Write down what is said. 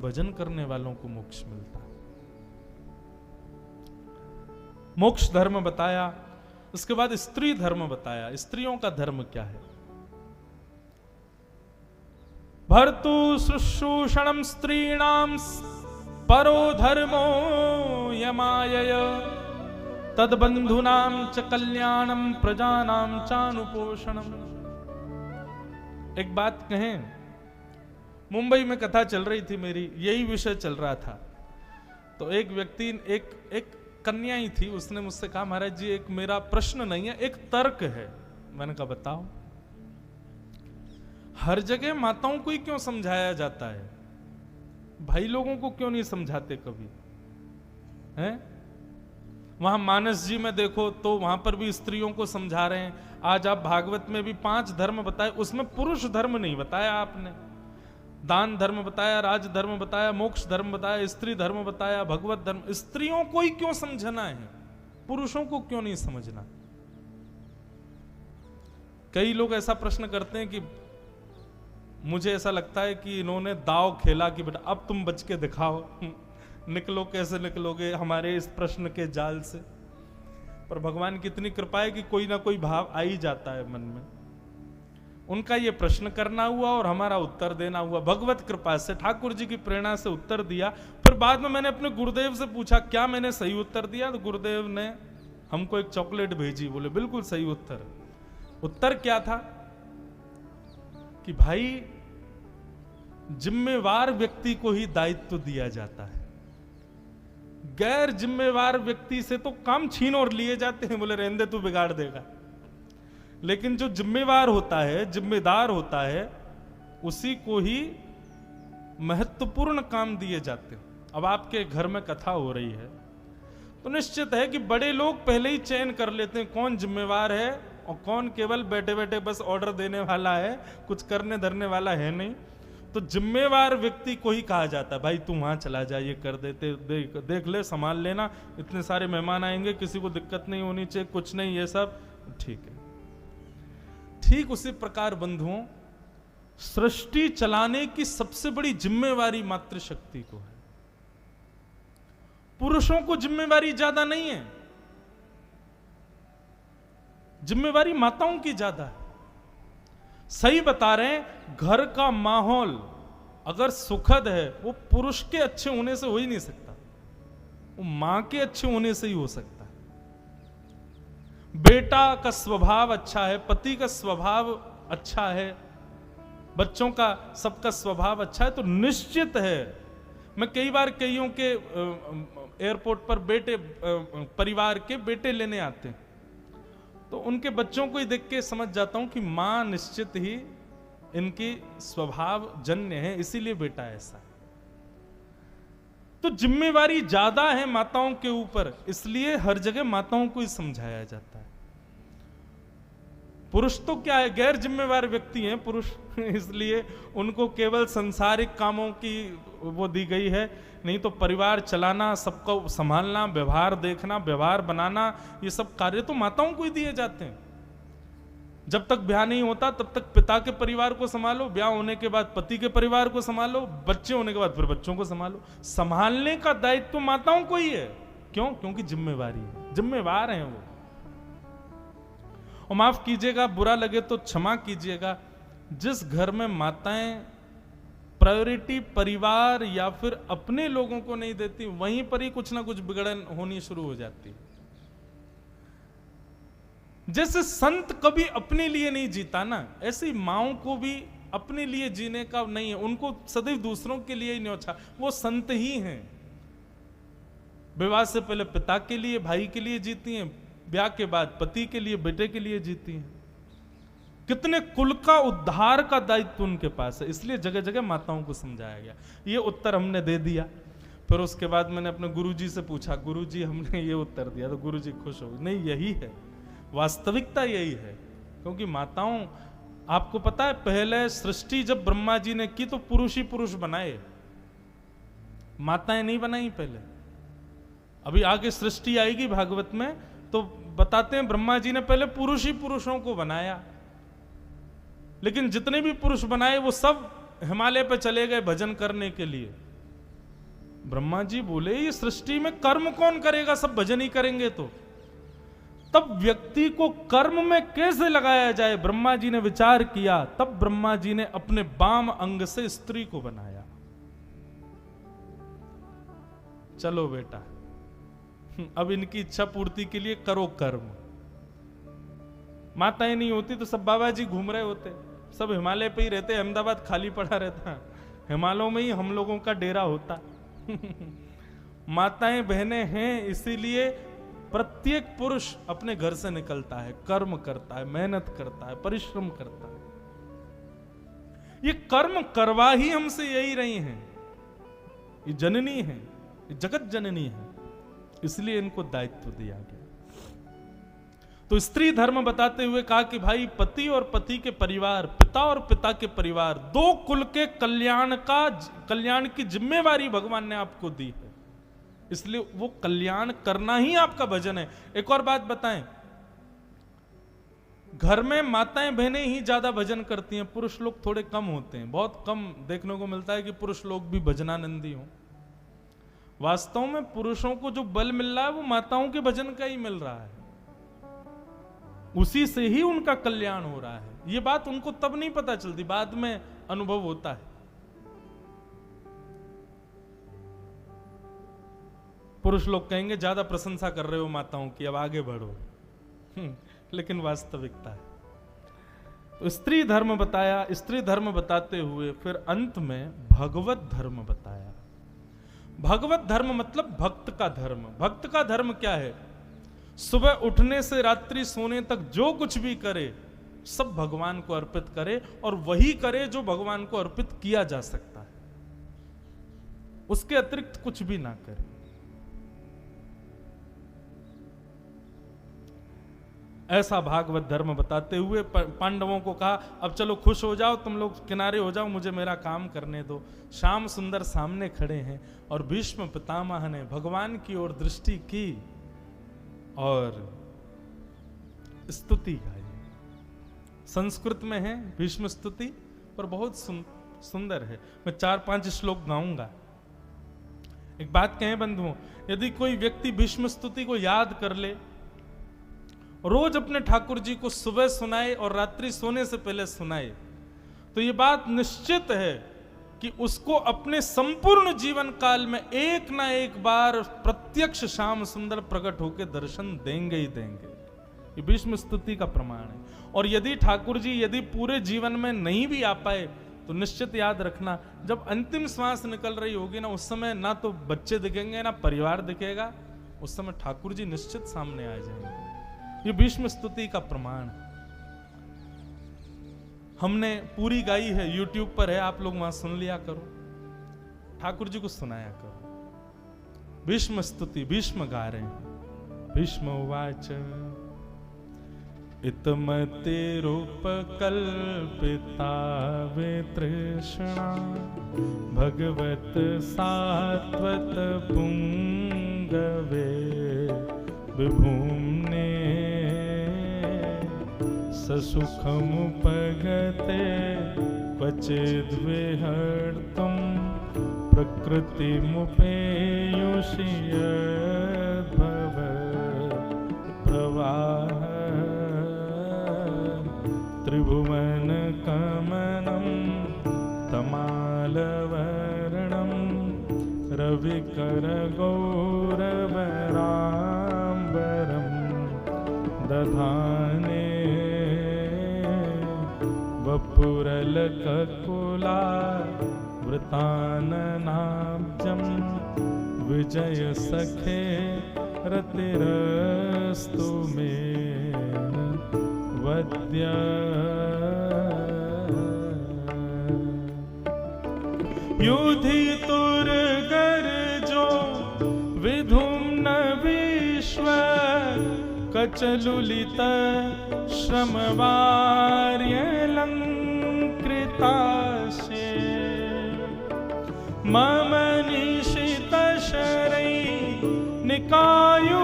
भजन करने वालों को मोक्ष मिलता है। मोक्ष धर्म बताया, उसके बाद स्त्री धर्म बताया। स्त्रियों का धर्म क्या है? भर्तु शुश्रूषणं स्त्रीणां परो धर्मो यमायय तद्बंधूनां च कल्याणं प्रजानां चानुपोषणम्। एक बात कहें, मुंबई में कथा चल रही थी मेरी, यही विषय चल रहा था। तो एक व्यक्ति, एक कन्या ही थी, उसने मुझसे कहा महाराज जी एक मेरा प्रश्न नहीं है, एक तर्क है। मैंने कहा बताओ। हर जगह माताओं को ही क्यों समझाया जाता है? भाई लोगों को क्यों नहीं समझाते कभी? हैं? वहां मानस जी में देखो तो वहां पर भी स्त्रियों को समझा रहे हैं। आज आप भागवत में भी 5 धर्म बताए, उसमें पुरुष धर्म नहीं बताया आपने। दान धर्म बताया, राज धर्म बताया, मोक्ष धर्म बताया, स्त्री धर्म बताया, भगवत धर्म। स्त्रियों को ही क्यों समझना है, पुरुषों को क्यों नहीं समझना? कई लोग ऐसा प्रश्न करते हैं कि मुझे ऐसा लगता है कि इन्होंने दांव खेला कि बेटा अब तुम बच के दिखाओ, निकलो, कैसे निकलोगे हमारे इस प्रश्न के जाल से। पर भगवान की इतनी कृपा है कि कोई ना कोई भाव आ ही जाता है मन में। उनका ये प्रश्न करना हुआ और हमारा उत्तर देना हुआ। भगवत कृपा से, ठाकुर जी की प्रेरणा से उत्तर दिया। फिर बाद में मैंने अपने गुरुदेव से पूछा क्या मैंने सही उत्तर दिया? तो गुरुदेव ने हमको एक चॉकलेट भेजी, बोले बिल्कुल सही उत्तर। उत्तर क्या था कि भाई जिम्मेवार व्यक्ति को ही दायित्व दिया जाता है, गैर जिम्मेवार व्यक्ति से तो काम छीन और लिए जाते हैं, बोले रहने दे तू बिगाड़ देगा। लेकिन जो जिम्मेवार होता है, जिम्मेदार होता है, उसी को ही महत्वपूर्ण काम दिए जाते हैं। अब आपके घर में कथा हो रही है तो निश्चित है कि बड़े लोग पहले ही चयन कर लेते हैं कौन जिम्मेवार है और कौन केवल बैठे बैठे बस ऑर्डर देने वाला है, कुछ करने धरने वाला है नहीं। तो जिम्मेवार व्यक्ति को ही कहा जाता है भाई तू वहां चला जा, ये कर देते, देख ले, संभाल लेना, इतने सारे मेहमान आएंगे, किसी को दिक्कत नहीं होनी चाहिए, कुछ नहीं, ये सब ठीक है। ठीक उसी प्रकार बंधुओं, सृष्टि चलाने की सबसे बड़ी जिम्मेवारी मातृशक्ति को है। पुरुषों को जिम्मेवारी ज्यादा नहीं है, जिम्मेवारी माताओं की ज्यादा है। सही बता रहे हैं, घर का माहौल अगर सुखद है वो पुरुष के अच्छे होने से हो ही नहीं सकता, वो मां के अच्छे होने से ही हो सकता है। बेटा का स्वभाव अच्छा है, पति का स्वभाव अच्छा है, बच्चों का सबका स्वभाव अच्छा है, तो निश्चित है। मैं कई बार कईयों के एयरपोर्ट पर बेटे, परिवार के बेटे लेने आते हैं, तो उनके बच्चों को ही देख के समझ जाता हूं कि मां निश्चित ही इनकी स्वभाव जन्य है, इसीलिए बेटा ऐसा है। तो जिम्मेवारी ज्यादा है माताओं के ऊपर, इसलिए हर जगह माताओं को ही समझाया जाता है। पुरुष तो क्या है, गैर जिम्मेवार व्यक्ति हैं पुरुष, इसलिए उनको केवल सांसारिक कामों की वो दी गई है। नहीं तो परिवार चलाना, सबको संभालना, व्यवहार देखना, व्यवहार बनाना, ये सब कार्य तो माताओं को ही दिए जाते हैं। जब तक ब्याह नहीं होता तब तक पिता के परिवार को संभालो, ब्याह होने के बाद पति के परिवार को संभालो, बच्चे होने के बाद फिर बच्चों को संभालो। संभालने का दायित्व तो माताओं को ही है। क्यों? क्योंकि जिम्मेवारी है, जिम्मेवार हैं वो। और माफ कीजिएगा, बुरा लगे तो क्षमा कीजिएगा, जिस घर में माताएं प्रायोरिटी परिवार या फिर अपने लोगों को नहीं देती, वहीं पर ही कुछ ना कुछ बिगड़न होनी शुरू हो जाती है। जैसे संत कभी अपने लिए नहीं जीता ना, ऐसे ही माओं को भी अपने लिए जीने का नहीं है, उनको सदैव दूसरों के लिए ही न्योछा। वो संत ही हैं। विवाह से पहले पिता के लिए, भाई के लिए जीती हैं, ब्याह के बाद पति के लिए, बेटे के लिए जीती हैं। कितने कुल का उद्धार का दायित्व उनके पास है, इसलिए जगह जगह माताओं को समझाया गया। ये उत्तर हमने दे दिया। फिर उसके बाद मैंने अपने गुरुजी से पूछा, गुरुजी हमने ये उत्तर दिया, तो गुरुजी खुश हो गए। नहीं, यही है वास्तविकता, यही है। क्योंकि माताओं, आपको पता है पहले सृष्टि जब ब्रह्मा जी ने की तो पुरुष ही पुरुष बनाए, माताएं नहीं बनाई पहले। अभी आगे सृष्टि आएगी भागवत में तो बताते हैं ब्रह्मा जी ने पहले पुरुष ही पुरुषों को बनाया, लेकिन जितने भी पुरुष बनाए वो सब हिमालय पे चले गए भजन करने के लिए। ब्रह्मा जी बोले ये सृष्टि में कर्म कौन करेगा, सब भजन ही करेंगे। तो तब व्यक्ति को कर्म में कैसे लगाया जाए, ब्रह्मा जी ने विचार किया। तब ब्रह्मा जी ने अपने वाम अंग से स्त्री को बनाया। चलो बेटा, अब इनकी इच्छा पूर्ति के लिए करो कर्म। माताएं नहीं होती तो सब बाबा जी घूम रहे होते, सब हिमालय पे ही रहते, अहमदाबाद खाली पड़ा रहता, हिमालयों में ही हम लोगों का डेरा होता। माताएं बहनें हैं, इसीलिए प्रत्येक पुरुष अपने घर से निकलता है, कर्म करता है, मेहनत करता है, परिश्रम करता है। ये कर्म करवा ही हमसे यही रही हैं। ये जननी है, ये जगत जननी है, इसलिए इनको दायित्व दिया गया। तो स्त्री धर्म बताते हुए कहा कि भाई पति और पति के परिवार, पिता और पिता के परिवार, दो कुल के कल्याण की जिम्मेवारी भगवान ने आपको दी है, इसलिए वो कल्याण करना ही आपका भजन है। एक और बात बताएं, घर में माताएं बहनें ही ज्यादा भजन करती हैं, पुरुष लोग थोड़े कम होते हैं। बहुत कम देखने को मिलता है कि पुरुष लोग भी भजनानंदी हों। वास्तव में पुरुषों को जो बल मिल रहा है वो माताओं के भजन का ही मिल रहा है, उसी से ही उनका कल्याण हो रहा है। ये बात उनको तब नहीं पता चलती, बाद में अनुभव होता है। पुरुष लोग कहेंगे ज्यादा प्रशंसा कर रहे हो माताओं की, अब आगे बढ़ो, लेकिन वास्तविकता है। तो स्त्री धर्म बताया, स्त्री धर्म बताते हुए फिर अंत में भगवत धर्म बताया। भगवत धर्म मतलब भक्त का धर्म। भक्त का धर्म क्या है? सुबह उठने से रात्रि सोने तक जो कुछ भी करे सब भगवान को अर्पित करे, और वही करे जो भगवान को अर्पित किया जा सकता है, उसके अतिरिक्त कुछ भी ना करे। ऐसा भागवत धर्म बताते हुए पांडवों को कहा अब चलो खुश हो जाओ, तुम लोग किनारे हो जाओ, मुझे मेरा काम करने दो। श्याम सुंदर सामने खड़े हैं और भीष्म पितामह ने भगवान की ओर दृष्टि की और स्तुति गाई। संस्कृत में है भीष्म स्तुति, पर बहुत सुंदर है। मैं 4-5 श्लोक गाऊंगा। एक बात कहें बंधुओं, यदि कोई व्यक्ति भीष्म स्तुति को याद कर ले, रोज अपने ठाकुर जी को सुबह सुनाए और रात्रि सोने से पहले सुनाए, तो ये बात निश्चित है कि उसको अपने संपूर्ण जीवन काल में एक ना एक बार प्रत्यक्ष श्याम सुंदर प्रकट होकर दर्शन देंगे ही देंगे। ये भीष्म स्तुति का प्रमाण है। और यदि ठाकुर जी यदि पूरे जीवन में नहीं भी आ पाए तो निश्चित याद रखना, जब अंतिम श्वास निकल रही होगी ना, उस समय ना तो बच्चे दिखेंगे ना परिवार दिखेगा, उस समय ठाकुर जी निश्चित सामने आ जाएंगे। ये भीष्म स्तुति का प्रमाण हमने पूरी गाई है, YouTube पर है, आप लोग वहां सुन लिया करो, ठाकुर जी को सुनाया करो। भीष्म स्तुति भीष्म गा रहे हैं। भीष्म उवाच इतमतिरूपकल्पिता वितृष्णा भगवत सात्वत पुंगवे विभूम्ने ससुखमुपगते क्वचिद्विहर्तुं प्रकृतिमुपेयुषि यद्भव प्रवाह त्रिभुवनकमनं तमालवर्णं रविकरगौरवराम्बरं दधाने वपुरलककुला वृताननाब्जं विजय सखे रतिरस्तु मे वद्य युधितुर्गर्जो विधुम्न विश्व कचलुलित श्रमवार्यलंकृताशे मम निशित शरै निकायु